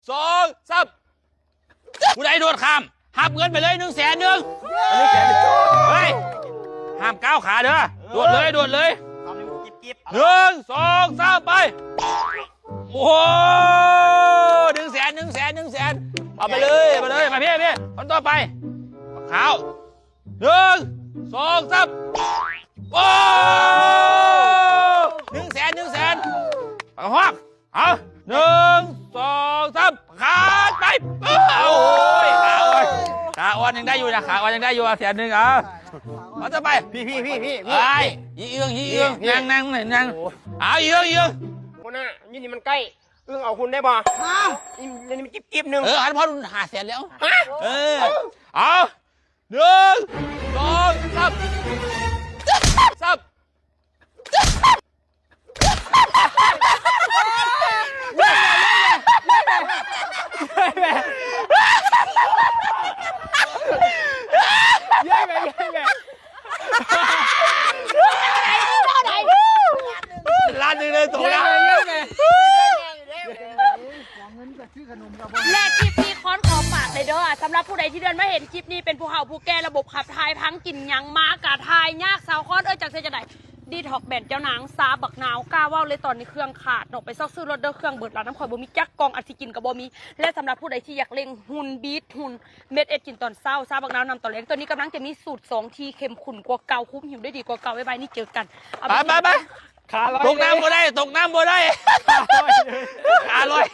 2 3ผู้ใดโดดข้ามหับเงินไปเลย100,000เฮ้ยห้ามก้าวขาเด้อโดดเลย1 2 3ไปโอ้โห100,000เอาไปเลยมาพี่คนต่อไปขาว1 2 3โอ้100,000ปากหอกเอา1 2 3ขาดไปโอ้ยขาอ่อนยังได้อยู่นะขาอ่อนยังได้อยู่100,000เอามาจะไปพี่ไอ้ยี่เอื้องนั่งเอาเอื้องคนน่ะนี่มันใกล้เอื้องเอาคุณได้ป่ะนี่มันจิ๊บหนึ่งอันพอ500,000แล้วเอา1 2 3ล้านหนึ่งเลยถูกแล้วและคลิปนี้ค้อนขอฝากเลยเด้อสำหรับผู้ใดที่เดินมาเห็นคลิปนี้เป็นผู้เฒ่าผู้แก่ระบบขับถ่ายพังกินยังม้ากะทายยากสาวค้อนจากเซจะไหนดีท็อกแบนเจ้านางซาบักนาวกล้าว่าวเลยตอนนี้เครื่องขาดออกไปซอกซื้อรถเด้อเครื่องเบิดร้านน้ำข่อยบ่มีจักกองอัดสิกินกับบ่มีและสำหรับผู้ใดที่อยากเล็งหุ่นบีทหุ่นเม็ดเอ็ดกินตอนเศร้าซาบักนาวนำต่อเลี้ยงตัวนี้กำลังจะมีสูตร2 ทีเข้มข้นกว่าเก่าคุ้มหิวได้ดีกว่าเก่าไว้นี่เจอกันไปตกน้ำบ่ได้ขาลอย